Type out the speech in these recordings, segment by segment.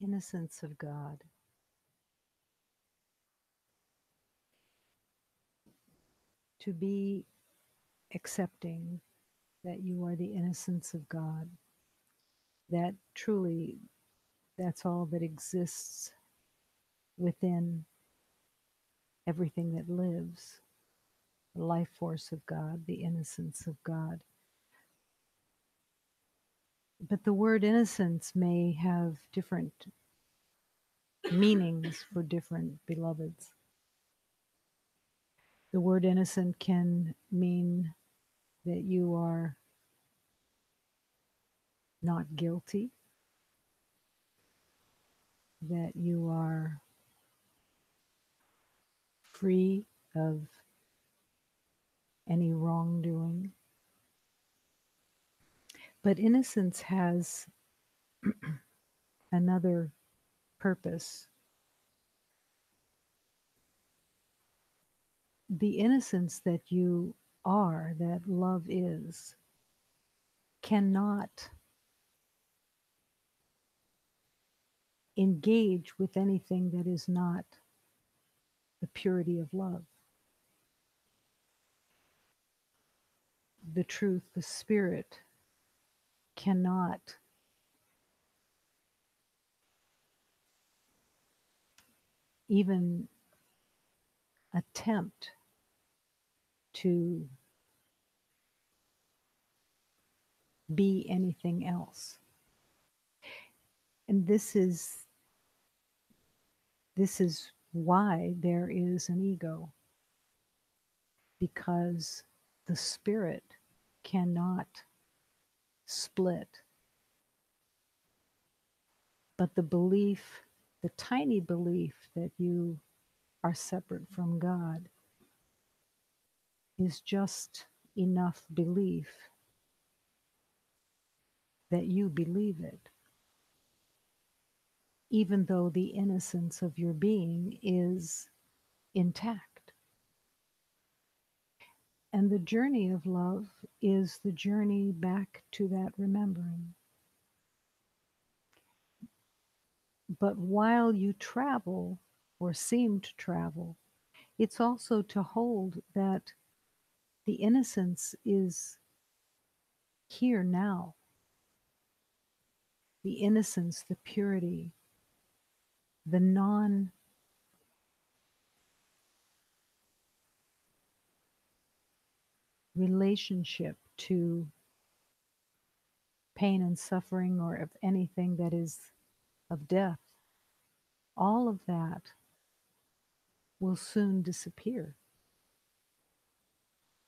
Innocence of God. To be accepting that you are the innocence of God, that truly that's all that exists within everything that lives, the life force of God, the innocence of God. But the word innocence may have different meanings for different beloveds. The word innocent can mean that you are not guilty, that you are free of any wrongdoing. But innocence has another purpose. The innocence that you are, that love is, cannot engage with anything that is not the purity of love. The truth, the spirit cannot even attempt to be anything else. And this is why there is an ego, because the spirit cannot split. But the belief, the tiny belief that you are separate from God, is just enough belief that you believe it, even though the innocence of your being is intact. And the journey of love is the journey back to that remembering. But while you travel, or seem to travel, it's also to hold that the innocence is here now. The innocence, the purity, the non relationship to pain and suffering or of anything that is of death, all of that will soon disappear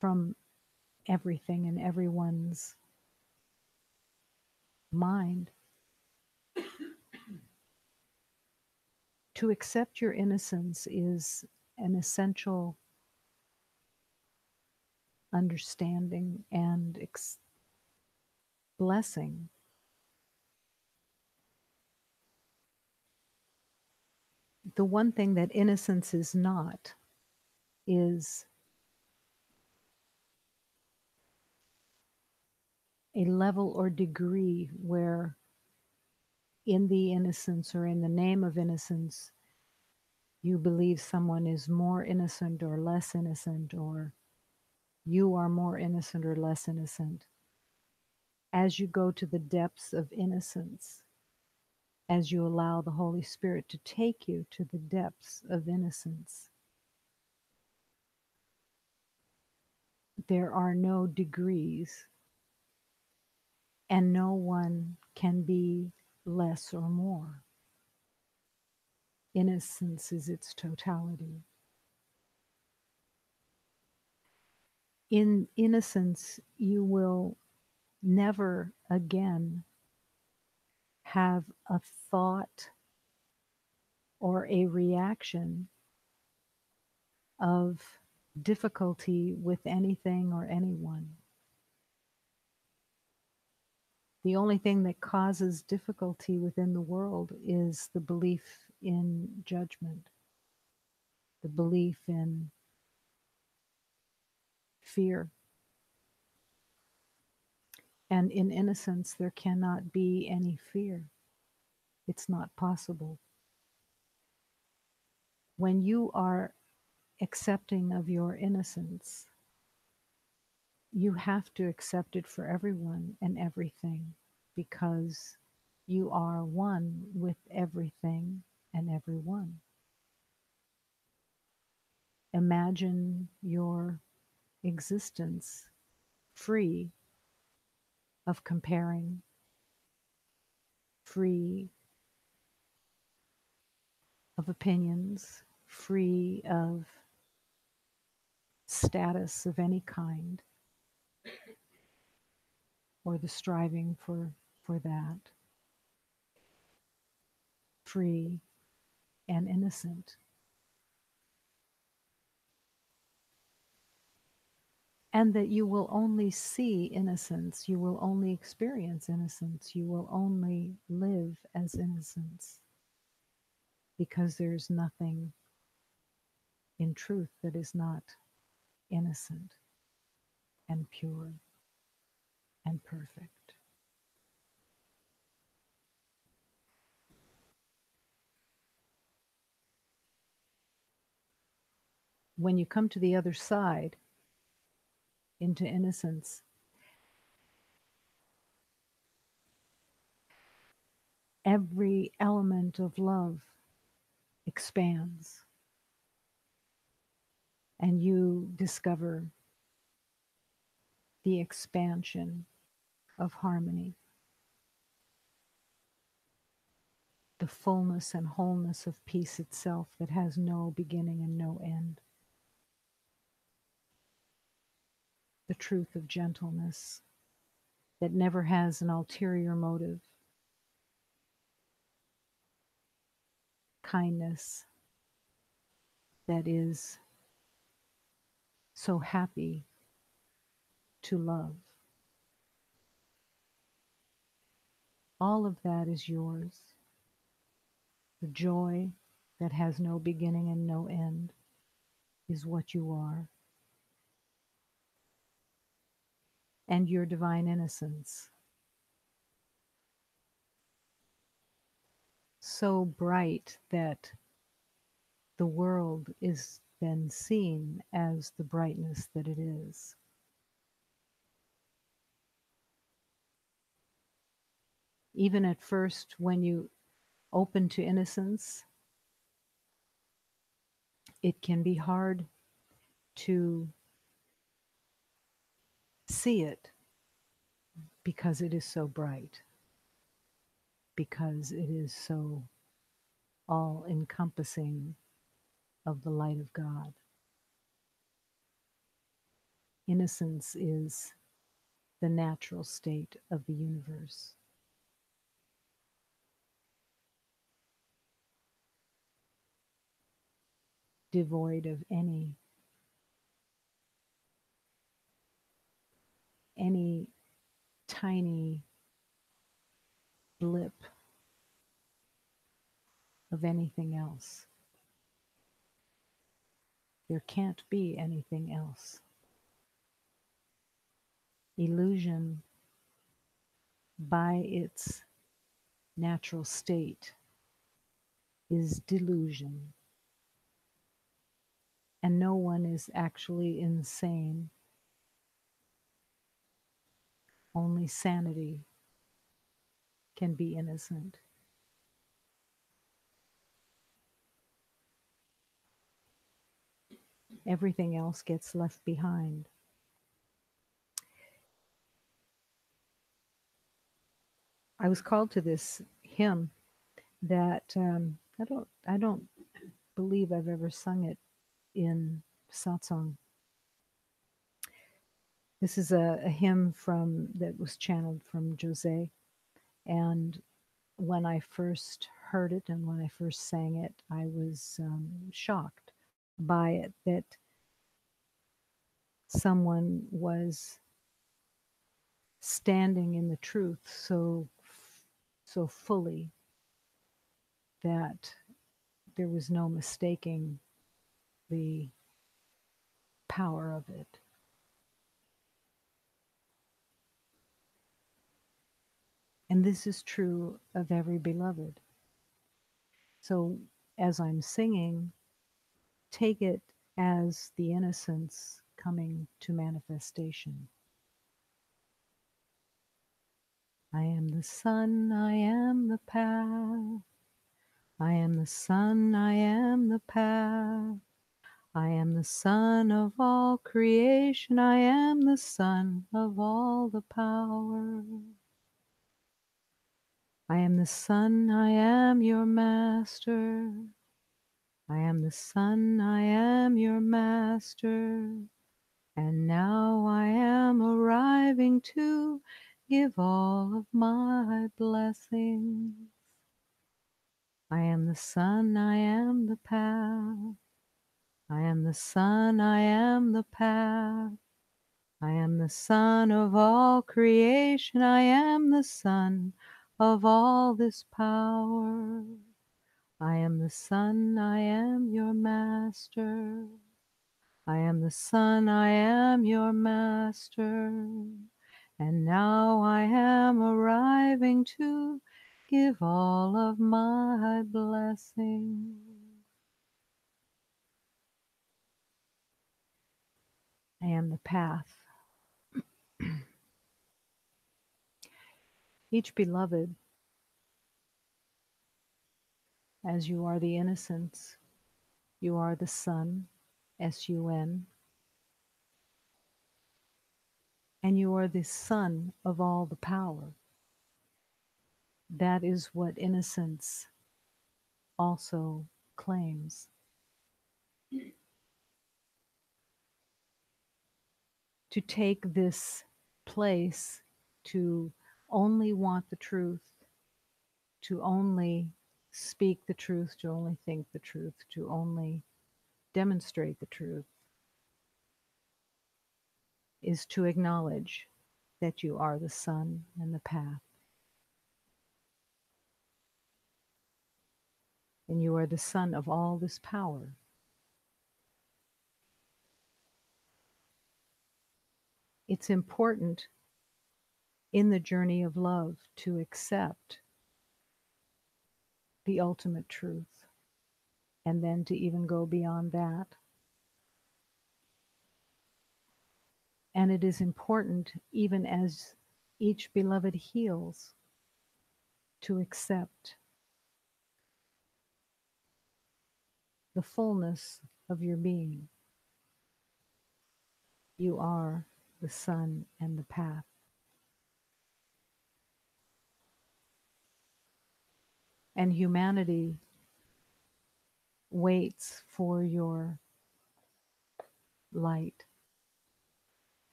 from everything and everyone's mind. To accept your innocence is an essential understanding and blessing. The one thing that innocence is not is a level or degree where, in the innocence or in the name of innocence, you believe someone is more innocent or less innocent, or you are more innocent or less innocent. As you go to the depths of innocence, as you allow the Holy Spirit to take you to the depths of innocence, there are no degrees, and no one can be less or more. Innocence is its totality. In innocence, you will never again have a thought or a reaction of difficulty with anything or anyone. The only thing that causes difficulty within the world is the belief in judgment, the belief in fear. And in innocence, there cannot be any fear. It's not possible. When you are accepting of your innocence, you have to accept it for everyone and everything because you are one with everything and everyone. Imagine your existence free of comparing, free of opinions, free of status of any kind or the striving for that, free and innocent. And that you will only see innocence, you will only experience innocence, you will only live as innocence because there's nothing in truth that is not innocent and pure and perfect. When you come to the other side into innocence, every element of love expands and you discover the expansion of harmony, the fullness and wholeness of peace itself that has no beginning and no end, the truth of gentleness that never has an ulterior motive, kindness that is so happy to love. All of that is yours. The joy that has no beginning and no end is what you are. And your divine innocence, so bright that the world is then seen as the brightness that it is. Even at first, when you open to innocence, it can be hard to see it because it is so bright, because it is so all encompassing of the light of God. Innocence is the natural state of the universe, devoid of any tiny blip of anything else. There can't be anything else. Illusion, by its natural state, is delusion. And no one is actually insane. Only sanity can be innocent. Everything else gets left behind. I was called to this hymn that I don't believe I've ever sung it in satsang. This is a hymn from that was channeled from Jose, and when I first heard it and when I first sang it, I was shocked by it that someone was standing in the truth so fully that there was no mistaking the power of it. And this is true of every beloved. So as I'm singing, take it as the innocence coming to manifestation. I am the sun, I am the path. I am the sun, I am the path. I am the son of all creation. I am the son of all the power. I am the son, I am your master. I am the son, I am your master. And now I am arriving to give all of my blessings. I am the sun, I am the path. I am the sun, I am the path. I am the son of all creation. I am the son of all this power. I am the son, I am your master. I am the son, I am your master. And now I am arriving to give all of my blessings. I am the path. Each beloved, as you are the innocence, you are the sun, S-U-N, and you are the son of all the power. That is what innocence also claims. To take this place to only want the truth, to only speak the truth, to only think the truth, to only demonstrate the truth, is to acknowledge that you are the sun and the path. And you are the son of all this power. It's important in the journey of love to accept the ultimate truth and then to even go beyond that. And it is important, even as each beloved heals, to accept the fullness of your being. You are the sun and the path. And humanity waits for your light.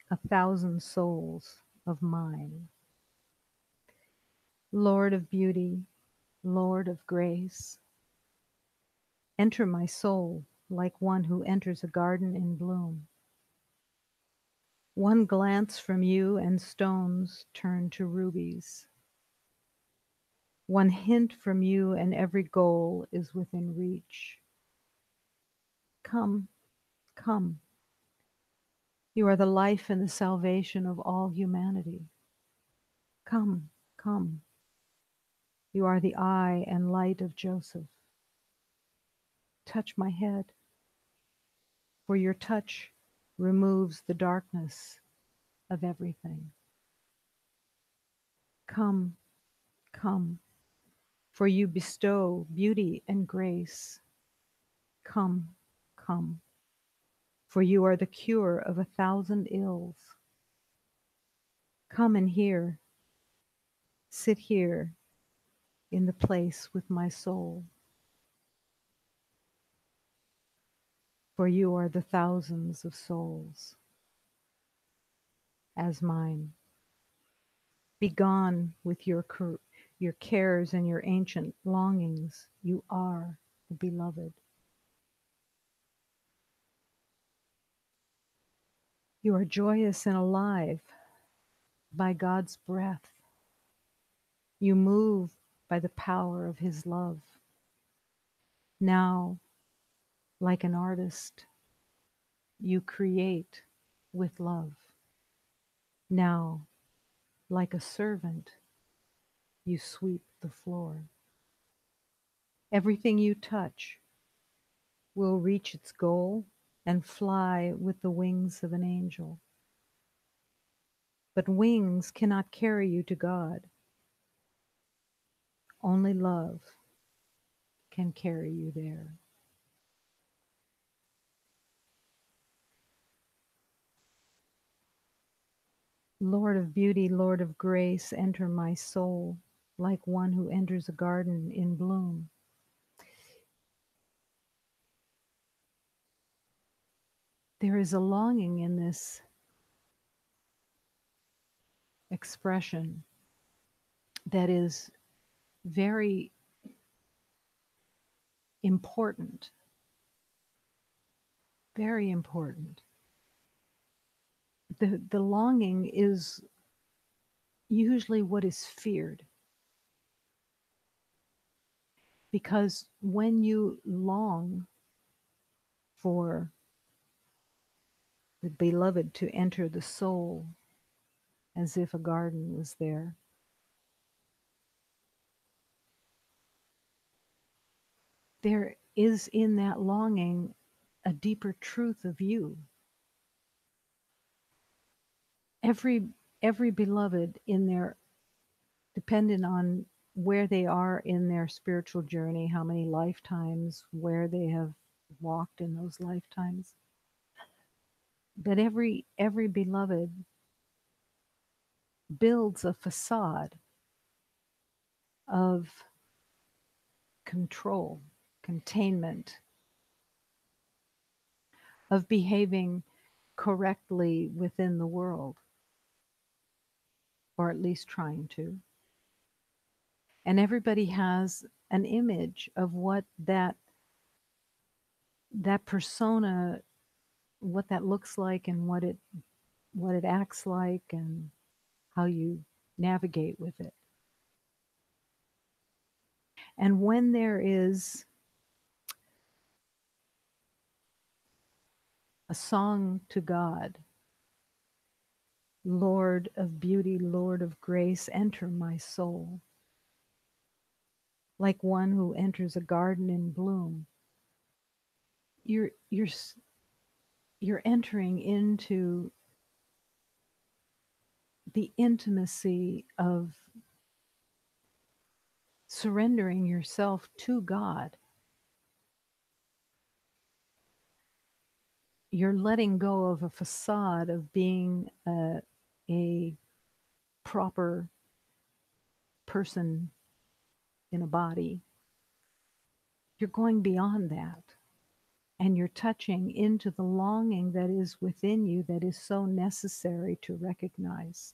A thousand souls of mine, Lord of beauty, Lord of grace, enter my soul like one who enters a garden in bloom. One glance from you and stones turn to rubies. One hint from you and every goal is within reach. Come, come. You are the life and the salvation of all humanity. Come, come. You are the eye and light of Joseph. Touch my head, for your touch removes the darkness of everything. Come, come, for you bestow beauty and grace. Come, come, for you are the cure of 1,000 ills. Come and hear, sit here in the place with my soul, for you are the thousands of souls as mine. Be gone with your cares and your ancient longings. You are the beloved. You are joyous and alive by God's breath. You move by the power of his love. Now, like an artist, You create with love. Now, like a servant, you sweep the floor. Everything you touch will reach its goal and fly with the wings of an angel. But wings cannot carry you to God. Only love can carry you there. Lord of beauty, Lord of grace, enter my soul like one who enters a garden in bloom. There is a longing in this expression that is very important, very important. The longing is usually what is feared, because when you long for the beloved to enter the soul as if a garden was there, there is in that longing a deeper truth of you. Every every beloved in their, dependent on where they are in their spiritual journey, how many lifetimes, where they have walked in those lifetimes, but every beloved builds a facade of control, containment, of behaving correctly within the world, or at least trying to. And everybody has an image of what that persona, what that looks like, and what it acts like, and how you navigate with it. And when there is a song to God, Lord of beauty, Lord of grace, enter my soul, like one who enters a garden in bloom. You're entering into the intimacy of surrendering yourself to God. You're letting go of a facade of being a proper person in a body. You're going beyond that. And you're touching into the longing that is within you that is so necessary to recognize.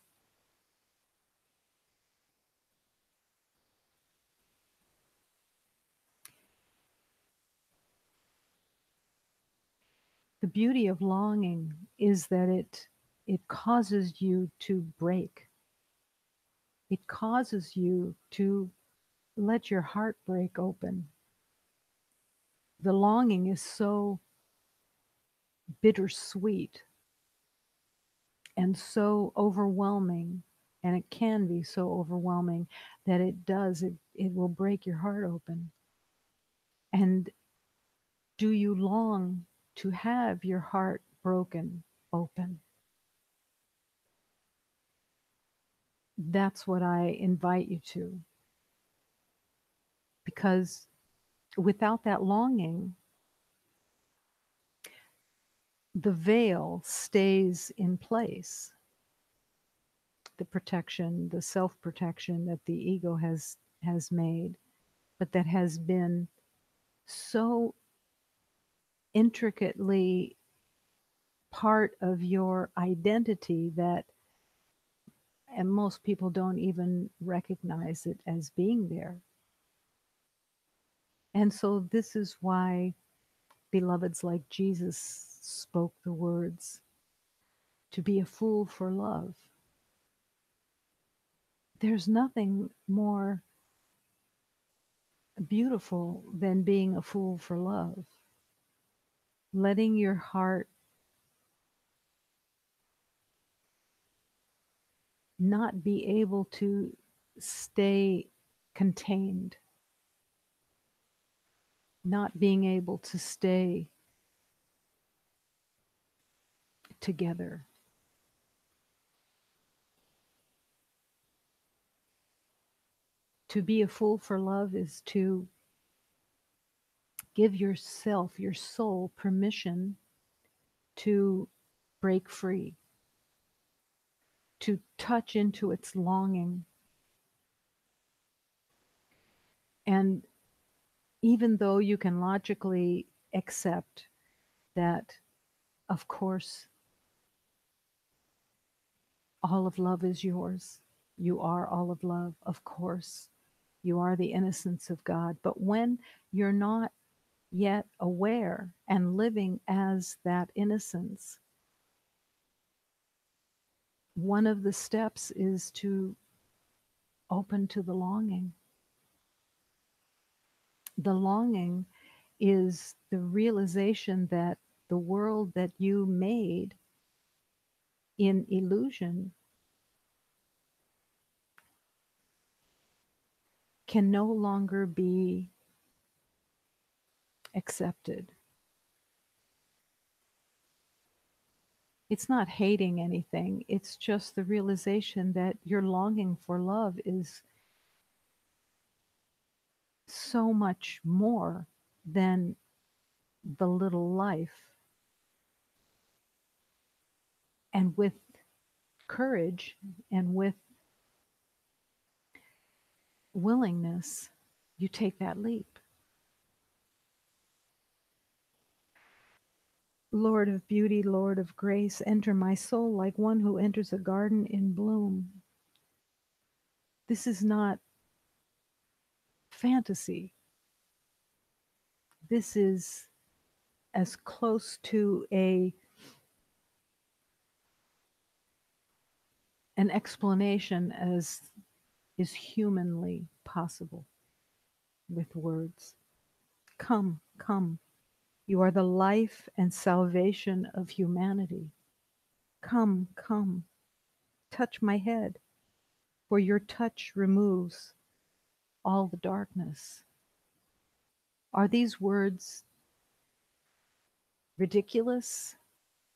The beauty of longing is that it causes you to break. It causes you to let your heart break open. The longing is so bittersweet and so overwhelming, and it can be so overwhelming that it will break your heart open. And do you long to have your heart broken open? That's what I invite you to, because without that longing, the veil stays in place. The protection, the self-protection that the ego has made, but that has been so intricately part of your identity that, and most people don't even recognize it as being there. And so this is why beloveds like Jesus spoke the words, to be a fool for love. There's nothing more beautiful than being a fool for love. Letting your heart not be able to stay contained, not being able to stay together. To be a fool for love is to give yourself, your soul, permission to break free, to touch into its longing. And even though you can logically accept that, of course, all of love is yours, you are all of love, of course, you are the innocence of God. But when you're not yet aware and living as that innocence, one of the steps is to open to the longing. The longing is the realization that the world that you made in illusion can no longer be accepted. It's not hating anything, it's just the realization that your longing for love is so much more than the little life. And with courage and with willingness, you take that leap. Lord of beauty, Lord of grace, enter my soul like one who enters a garden in bloom. This is not fantasy. This is as close to an explanation as is humanly possible with words. Come, come. You are the life and salvation of humanity. Come, come. Touch my head, for your touch removes all the darkness. Are these words ridiculous?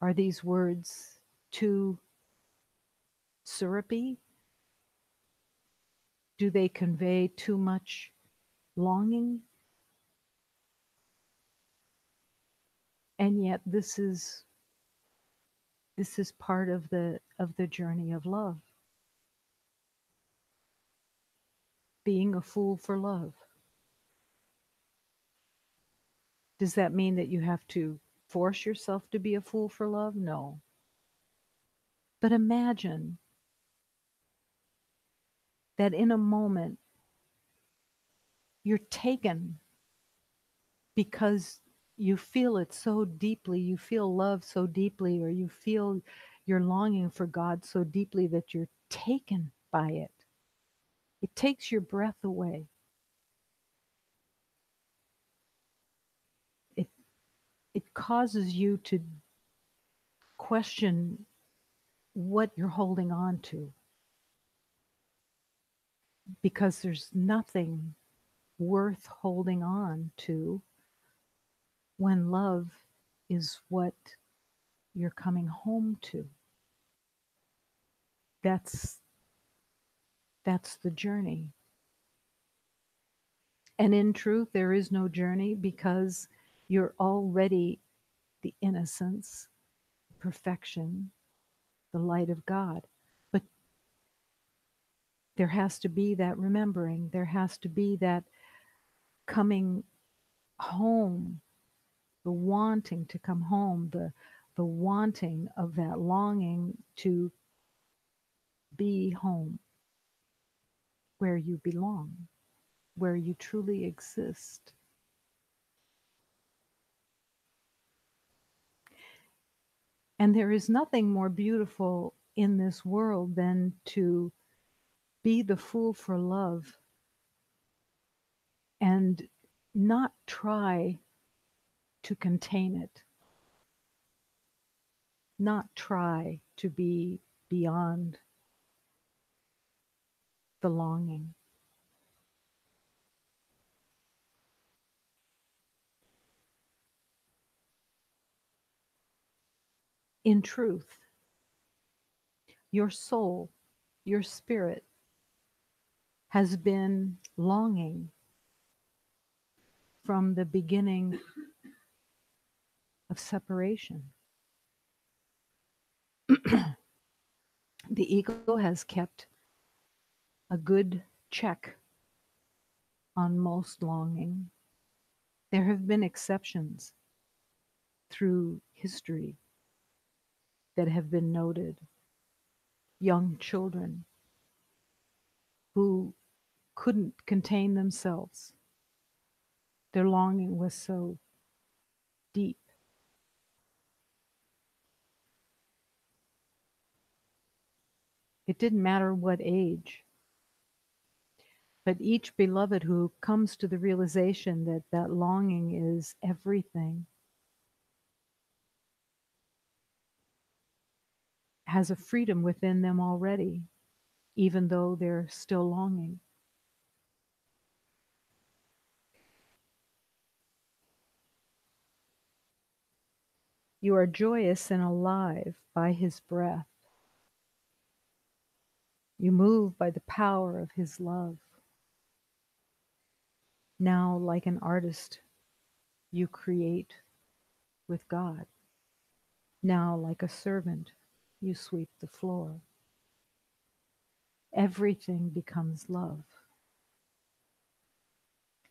Are these words too syrupy? Do they convey too much longing? And yet this is part of the journey of love. Being a fool for love. Does that mean that you have to force yourself to be a fool for love? No. But imagine that in a moment you're taken because you feel it so deeply, you feel love so deeply, or you feel your longing for God so deeply that you're taken by it. It takes your breath away. It it causes you to question what you're holding on to, because there's nothing worth holding on to when love is what you're coming home to. That's that's the journey. And in truth, there is no journey because you're already the innocence, perfection, the light of God. But there has to be that remembering. There has to be that coming home, the wanting to come home, the wanting of that longing to be home where you belong, where you truly exist. And there is nothing more beautiful in this world than to be the fool for love and not try to contain it, not try to be beyond the longing. In truth, your soul, your spirit has been longing from the beginning of separation. The ego has kept a good check on most longing. There have been exceptions through history that have been noted. Young children who couldn't contain themselves. Their longing was so deep. It didn't matter what age. But each beloved who comes to the realization that that longing is everything has a freedom within them already, even though they're still longing. You are joyous and alive by his breath. You move by the power of his love. Now, like an artist, you create with God. Now, like a servant, you sweep the floor. Everything becomes love.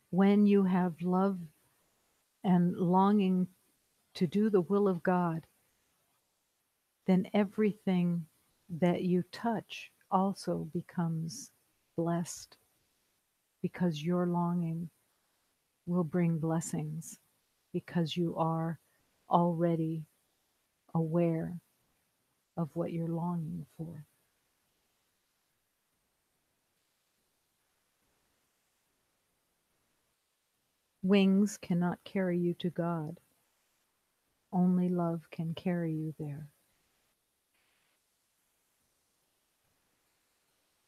When you have love and longing to do the will of God, then everything that you touch also becomes blessed, because your longing will bring blessings, because you are already aware of what you're longing for. Wings cannot carry you to God. Only love can carry you there.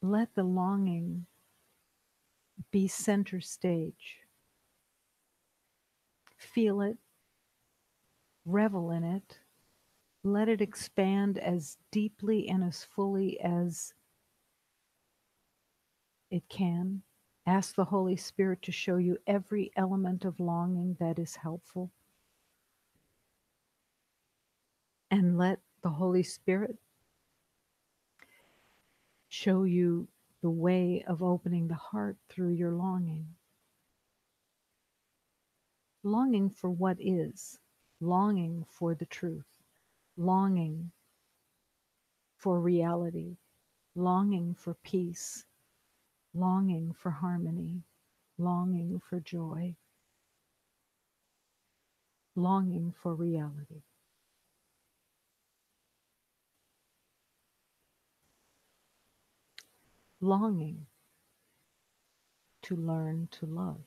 Let the longing be center stage. Feel it, revel in it, let it expand as deeply and as fully as it can. Ask the Holy Spirit to show you every element of longing that is helpful. And let the Holy Spirit show you the way of opening the heart through your longing. Longing for what is, longing for the truth, longing for reality, longing for peace, longing for harmony, longing for joy, longing for reality. Longing to learn to love.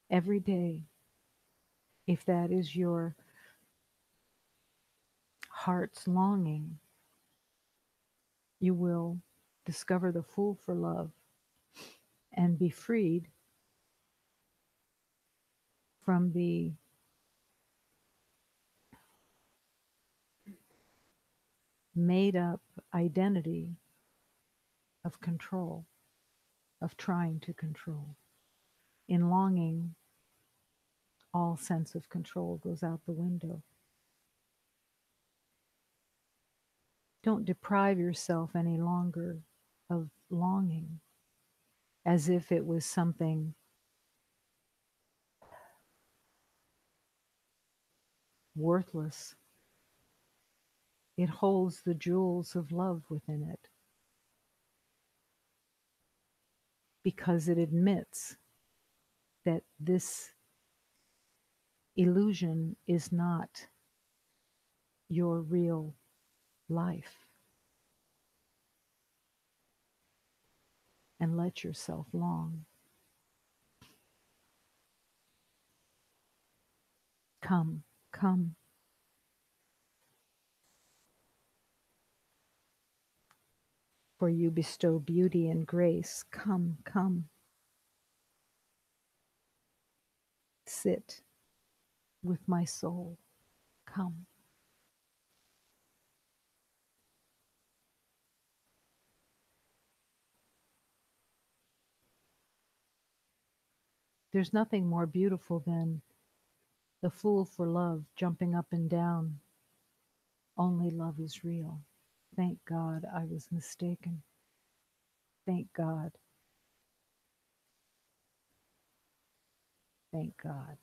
Every day, if that is your heart's longing, you will discover the fool for love and be freed from the made up identity of control, of trying to control. In longing, all sense of control goes out the window. Don't deprive yourself any longer of longing as if it was something worthless. It holds the jewels of love within it because it admits that this illusion is not your real life. And let yourself long. Come, come. for you bestow beauty and grace. Come, come, sit with my soul. Come. There's nothing more beautiful than the fool for love jumping up and down. Only love is real. Thank God I was mistaken. Thank God. Thank God.